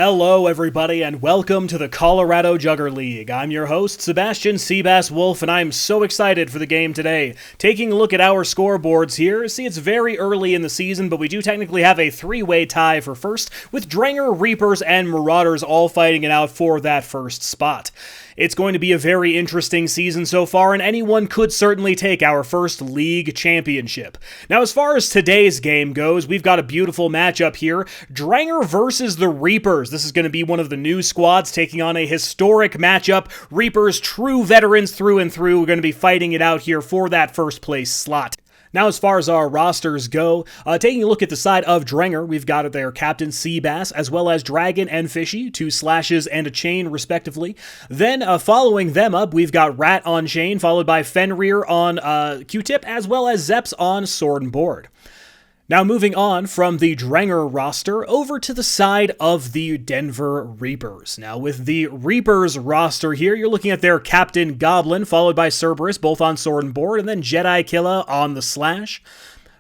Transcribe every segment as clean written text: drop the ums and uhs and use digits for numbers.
Hello everybody and welcome to the Colorado Jugger League. I'm your host, Sebastian Seabass Wolf, and I'm so excited for the game today. Taking a look at our scoreboards here, see it's very early in the season, but we do technically have a three-way tie for first, with Drengr, Reapers, and Marauders all fighting it out for that first spot. It's going to be a very interesting season so far, and anyone could certainly take our first league championship. Now, as far as today's game goes, we've got a beautiful matchup here. Drengr versus the Reapers. This is going to be one of the new squads taking on a historic matchup. Reapers, true veterans through and through, are going to be fighting it out here for that first place slot. Now, as far as our rosters go, taking a look at the side of Drengr, we've got their Captain Seabass, as well as Dragon and Fishy, 2 slashes and a chain, respectively. Then, following them up, we've got Rat on chain, followed by Fenrir on Q-tip, as well as Zeps on sword and board. Now moving on from the Drengr roster over to the side of the Denver Reapers. Now with the Reapers roster here, you're looking at their Captain Goblin, followed by Cerberus, both on sword and board, and then Jedi Killa on the slash.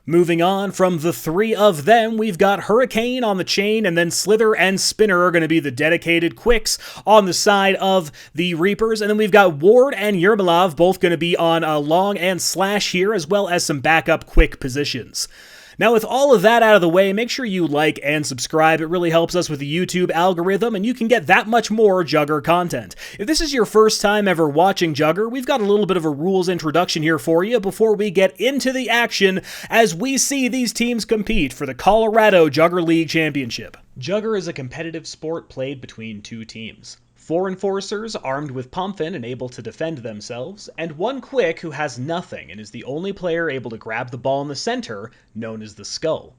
Moving on from the three of them, we've got Hurricane on the chain, and then Slither and Spinner are going to be the dedicated quicks on the side of the Reapers. And then we've got Ward and Yermolov both going to be on long and slash here, as well as some backup quick positions. Now, with all of that out of the way, make sure you like and subscribe. It really helps us with the YouTube algorithm, and you can get that much more Jugger content. If this is your first time ever watching Jugger, we've got a little bit of a rules introduction here for you before we get into the action as we see these teams compete for the Colorado Jugger League Championship. Jugger is a competitive sport played between two teams. 4 enforcers armed with Pomfin and able to defend themselves, and 1 quick who has nothing and is the only player able to grab the ball in the center, known as the skull.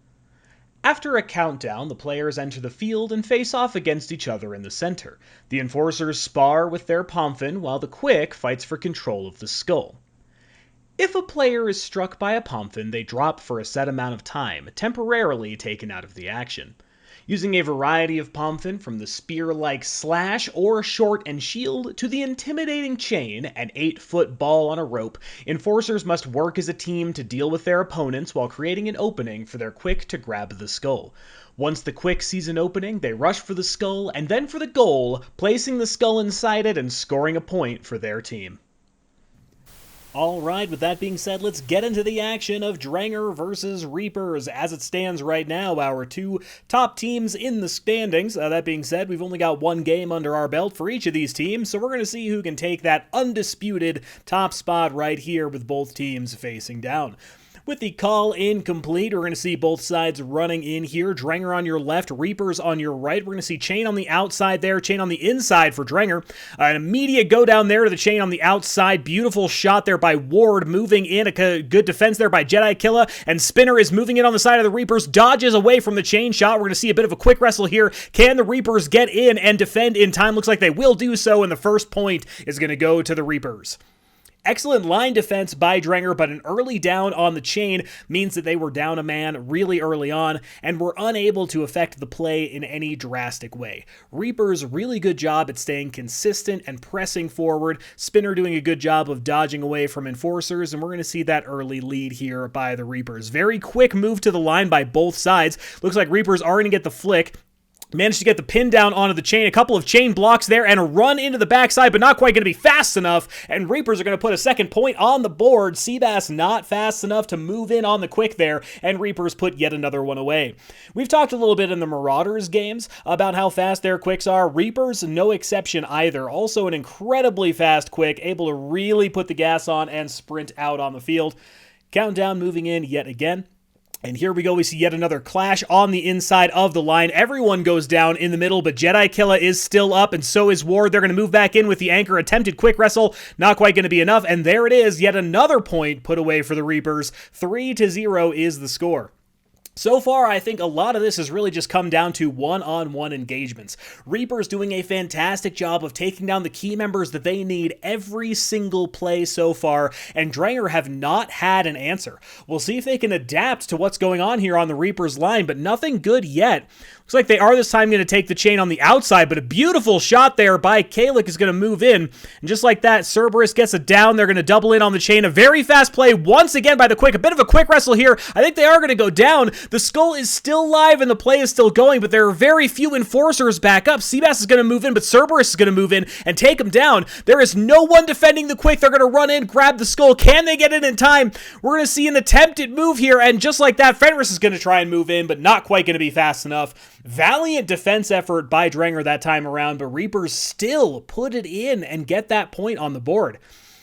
After a countdown, the players enter the field and face off against each other in the center. The enforcers spar with their Pomfin, while the quick fights for control of the skull. If a player is struck by a Pomfin, they drop for a set amount of time, temporarily taken out of the action. Using a variety of Pomfin, from the spear-like slash or short and shield to the intimidating chain, an 8-foot ball on a rope, enforcers must work as a team to deal with their opponents while creating an opening for their quick to grab the skull. Once the quick sees an opening, they rush for the skull and then for the goal, placing the skull inside it and scoring a point for their team. Alright, with that being said, let's get into the action of Drengr versus Reapers. As it stands right now, our two top teams in the standings. That being said, we've only got 1 game under our belt for each of these teams, so we're going to see who can take that undisputed top spot right here with both teams facing down. With the call incomplete, we're going to see both sides running in here. Drengr on your left, Reapers on your right. We're going to see chain on the outside there, chain on the inside for Drengr. An immediate go down there to the chain on the outside. Beautiful shot there by Ward, moving in. A good defense there by Jedi Killa, and Spinner is moving in on the side of the Reapers. Dodges away from the chain shot. We're going to see a bit of a quick wrestle here. Can the Reapers get in and defend in time? Looks like they will do so, and the first point is going to go to the Reapers. Excellent line defense by Drengr, but an early down on the chain means that they were down a man really early on and were unable to affect the play in any drastic way. Reapers, really good job at staying consistent and pressing forward. Spinner doing a good job of dodging away from enforcers, and we're going to see that early lead here by the Reapers. Very quick move to the line by both sides. Looks like Reapers are going to get the flick. Managed to get the pin down onto the chain, a couple of chain blocks there, and a run into the backside, but not quite going to be fast enough, and Reapers are going to put a second point on the board. Seabass not fast enough to move in on the quick there, and Reapers put yet another one away. We've talked a little bit in the Marauders games about how fast their quicks are. Reapers, no exception either. Also an incredibly fast quick, able to really put the gas on and sprint out on the field. Countdown moving in yet again. And here we go, we see yet another clash on the inside of the line. Everyone goes down in the middle, but Jedi Killa is still up, and so is Ward. They're going to move back in with the anchor. Attempted quick wrestle, not quite going to be enough, and there it is, yet another point put away for the Reapers. 3-0 is the score. So far, I think a lot of this has really just come down to one-on-one engagements. Reapers doing a fantastic job of taking down the key members that they need every single play so far, and Drengr have not had an answer. We'll see if they can adapt to what's going on here on the Reapers line, but nothing good yet. Looks like they are this time going to take the chain on the outside, but a beautiful shot there by Kalik is going to move in. And just like that, Cerberus gets it down. They're going to double in on the chain. A very fast play once again by the Quick. A bit of a quick wrestle here. I think they are going to go down, The Skull is still live and the play is still going, but there are very few enforcers back up. Seabass is going to move in, but Cerberus is going to move in and take him down. There is no one defending the Quick. They're going to run in, grab the Skull. Can they get it in time? We're going to see an attempted move here, and just like that, Fenris is going to try and move in, but not quite going to be fast enough. Valiant defense effort by Drengr that time around, but Reapers still put it in and get that point on the board.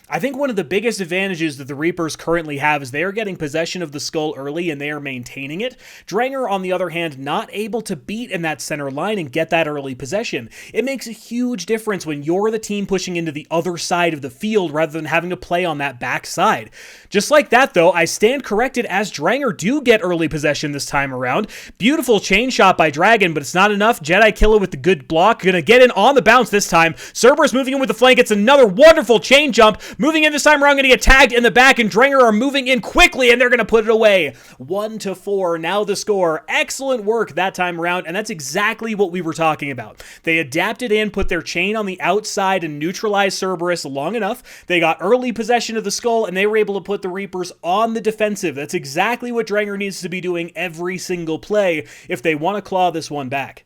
I think one of the biggest advantages that the Reapers currently have is they are getting possession of the Skull early and they are maintaining it. Drengr, on the other hand, not able to beat in that center line and get that early possession. It makes a huge difference when you're the team pushing into the other side of the field rather than having to play on that back side. Just like that, though, I stand corrected as Drengr do get early possession this time around. Beautiful chain shot by Dragon, but it's not enough. Jedi Killer with the good block. Gonna get in on the bounce this time. Cerberus moving in with the flank. It's another wonderful chain jump. Moving in this time around, going to get tagged in the back, and Drengr are moving in quickly, and they're going to put it away. 1-4, now the score. Excellent work that time around, and that's exactly what we were talking about. They adapted in, put their chain on the outside, and neutralized Cerberus long enough. They got early possession of the Skull, and they were able to put the Reapers on the defensive. That's exactly what Drengr needs to be doing every single play if they want to claw this one back.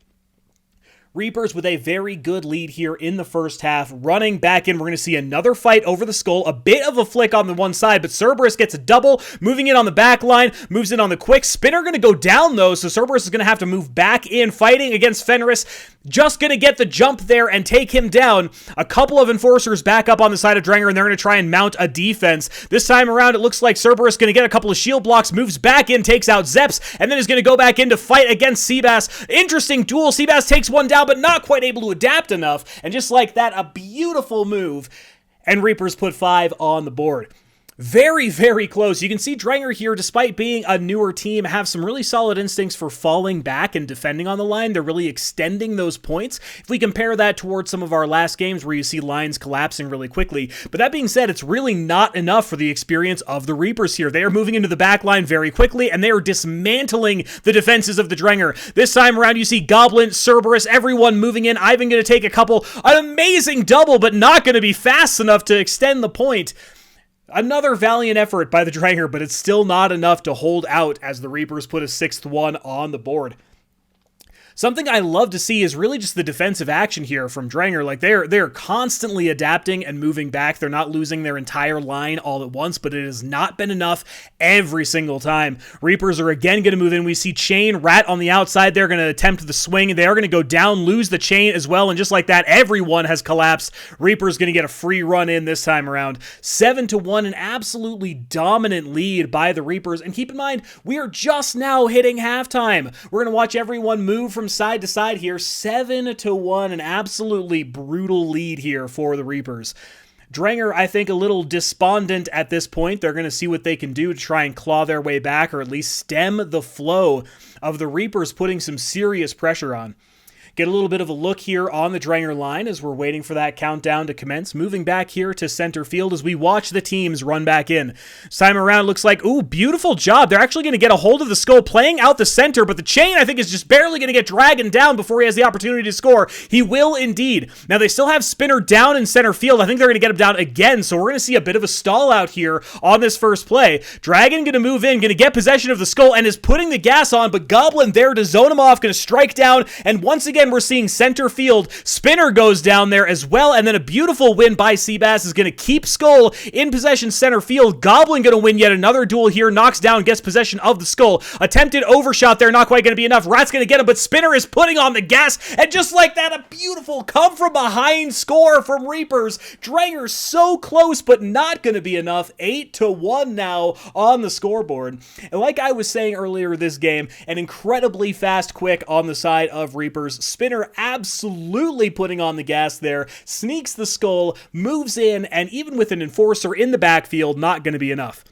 Reapers with a very good lead here in the first half. Running back in, we're going to see another fight over the Skull. A bit of a flick on the one side, but Cerberus gets a double. Moving in on the back line, moves in on the Quick. Spinner going to go down, though, so Cerberus is going to have to move back in, fighting against Fenris. Just going to get the jump there and take him down. A couple of enforcers back up on the side of Drengr, and they're going to try and mount a defense. This time around, it looks like Cerberus going to get a couple of shield blocks, moves back in, takes out Zeps, and then is going to go back in to fight against Seabass. Interesting duel. Seabass takes one down, but not quite able to adapt enough. And just like that, a beautiful move. And Reapers put 5 on the board. Very, very close. You can see Drengr here, despite being a newer team, have some really solid instincts for falling back and defending on the line. They're really extending those points. If we compare that towards some of our last games where you see lines collapsing really quickly. But that being said, it's really not enough for the experience of the Reapers here. They are moving into the back line very quickly, and they are dismantling the defenses of the Drengr. This time around, you see Goblin, Cerberus, everyone moving in. Ivan going to take a couple. An amazing double, but not going to be fast enough to extend the point. Another valiant effort by the Drengr, but it's still not enough to hold out as the Reapers put a 6th one on the board. Something I love to see is really just the defensive action here from Drengr. Like they're constantly adapting and moving back. They're not losing their entire line all at once, but it has not been enough every single time. Reapers are again going to move in. We see Chain, Rat on the outside. They're going to attempt the swing. They are going to go down, lose the Chain as well, and just like that, everyone has collapsed. Reapers going to get a free run in this time around. 7-1, an absolutely dominant lead by the Reapers. And keep in mind, we are just now hitting halftime. We're going to watch everyone move from side to side here. 7-1, an absolutely brutal lead here for the Reapers. Drengr, I think, a little despondent at this point. They're going to see what they can do to try and claw their way back, or at least stem the flow of the Reapers putting some serious pressure on. Get a little bit of a look here on the Drengr line as we're waiting for that countdown to commence. Moving back here to center field as we watch the teams run back in. This time around, looks like, ooh, beautiful job. They're actually going to get a hold of the Skull, playing out the center, but the Chain, I think, is just barely going to get Dragon down before he has the opportunity to score. He will indeed. Now, they still have Spinner down in center field. I think they're going to get him down again, so we're going to see a bit of a stall out here on this first play. Dragon going to move in, going to get possession of the Skull, and is putting the gas on, but Goblin there to zone him off, going to strike down, and once again, we're seeing center field. Spinner goes down there as well, and then a beautiful win by Seabass is going to keep Skull in possession center field. Goblin going to win yet another duel here, knocks down, gets possession of the Skull. Attempted overshot there, not quite going to be enough. Rat's going to get him, but Spinner is putting on the gas, and just like that, a beautiful come from behind score from Reapers. Drengr so close, but not going to be enough. 8-1 now on the scoreboard. And like I was saying earlier this game, an incredibly fast Quick on the side of Reapers. Spinner absolutely putting on the gas there, sneaks the Skull, moves in, and even with an enforcer in the backfield, not going to be enough.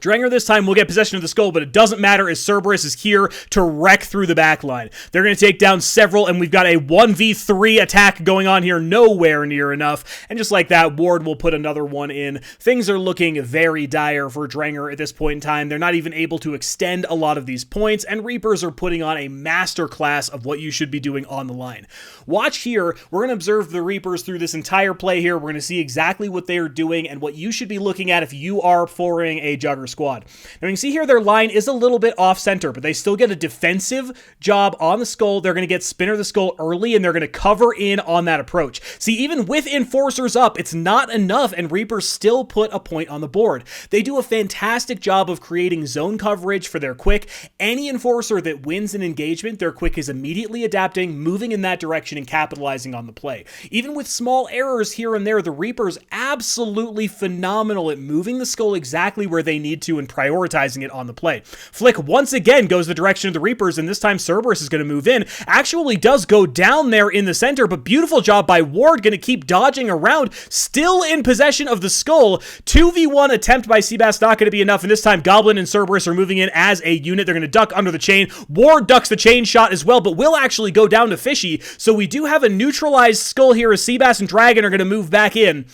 Drengr this time will get possession of the Skull, but it doesn't matter as Cerberus is here to wreck through the back line. They're going to take down several, and we've got a 1v3 attack going on here, nowhere near enough. And just like that, Ward will put another one in. Things are looking very dire for Drengr at this point in time. They're not even able to extend a lot of these points, and Reapers are putting on a masterclass of what you should be doing on the line. Watch here. We're going to observe the Reapers through this entire play here. We're going to see exactly what they are doing and what you should be looking at if you are forwarding a Jugger squad. Now you can see here their line is a little bit off center, but they still get a defensive job on the skull. They're going to get Spinner the Skull early, and they're going to cover in on that approach. See, even with Enforcers up, it's not enough, and Reapers still put a point on the board. They do a fantastic job of creating zone coverage for their quick. Any Enforcer that wins an engagement, their quick is immediately adapting, moving in that direction, and capitalizing on the play. Even with small errors here and there, the Reapers absolutely phenomenal at moving the skull exactly where they need to and prioritizing it on the play. Flick once again goes the direction of the Reapers, and this time Cerberus is going to move in. Actually does go down there in the center, but beautiful job by Ward, going to keep dodging around, still in possession of the skull. 2v1 attempt by Seabass not going to be enough, and this time Goblin and Cerberus are moving in as a unit. They're going to duck under the chain. Ward ducks the chain shot as well, but will actually go down to Fishy, so we do have a neutralized skull here as Seabass and Dragon are going to move back in.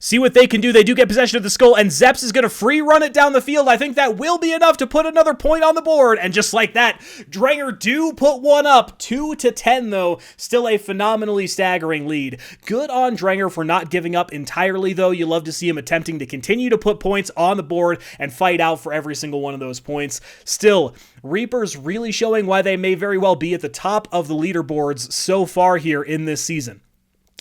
See what they can do. They do get possession of the skull, and Zeps is going to free run it down the field. I think that will be enough to put another point on the board, and just like that, Drengr do put one up. 2-10, though. Still a phenomenally staggering lead. Good on Drengr for not giving up entirely, though. You love to see him attempting to continue to put points on the board and fight out for every single one of those points. Still, Reapers really showing why they may very well be at the top of the leaderboards so far here in this season.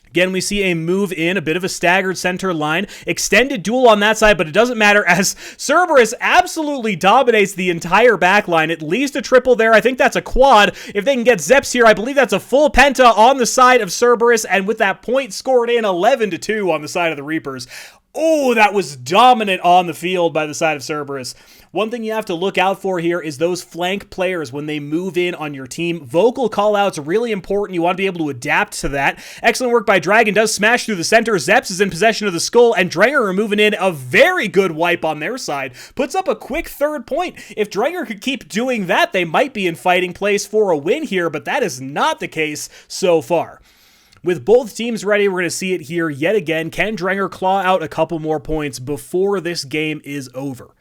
Again, we see a move in, a bit of a staggered center line, extended duel on that side, but it doesn't matter as Cerberus absolutely dominates the entire back line. At least a triple there. I think that's a quad. If they can get Zeps here, I believe that's a full penta on the side of Cerberus, and with that point scored in, 11-2 on the side of the Reapers. Oh, that was dominant on the field by the side of Cerberus. One thing you have to look out for here is those flank players when they move in on your team. Vocal callouts are really important. You want to be able to adapt to that. Excellent work by Dragon. Does smash through the center. Zeps is in possession of the skull, and Drengr are moving in. A very good wipe on their side. Puts up a quick third point. If Drengr could keep doing that, they might be in fighting place for a win here, but that is not the case so far. With both teams ready, we're going to see it here yet again. Can Drengr claw out a couple more points before this game is over?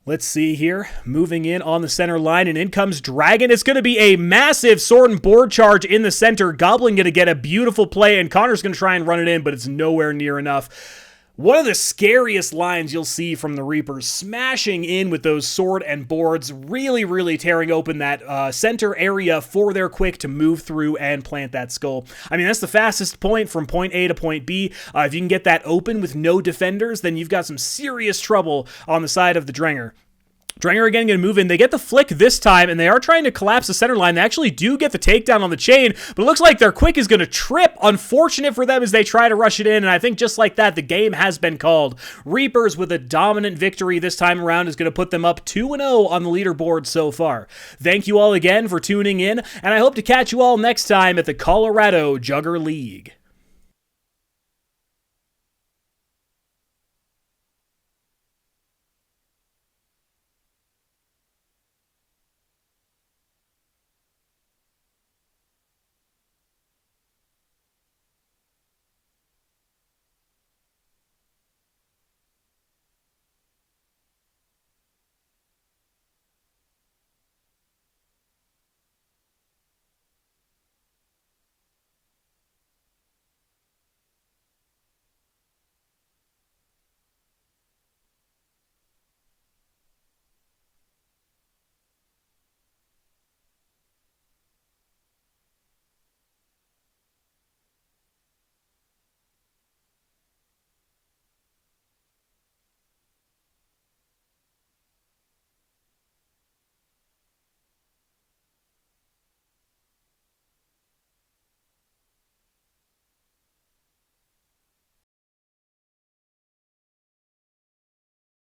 Let's see here. Moving in on the center line, and in comes Dragon. It's going to be a massive sword and board charge in the center. Goblin going to get a beautiful play, and Connor's going to try and run it in, but it's nowhere near enough. One of the scariest lines you'll see from the Reapers, smashing in with those sword and boards, really tearing open that center area for their quick to move through and plant that skull. I mean, that's the fastest point from point A to point B. If you can get that open with no defenders, then you've got some serious trouble on the side of the Drengr. Drengr again going to move in. They get the flick this time, and they are trying to collapse the center line. They actually do get the takedown on the chain, but it looks like their quick is going to trip. Unfortunate for them as they try to rush it in, and I think just like that, the game has been called. Reapers with a dominant victory this time around is going to put them up 2-0 on the leaderboard so far. Thank you all again for tuning in, and I hope to catch you all next time at the Colorado Jugger League.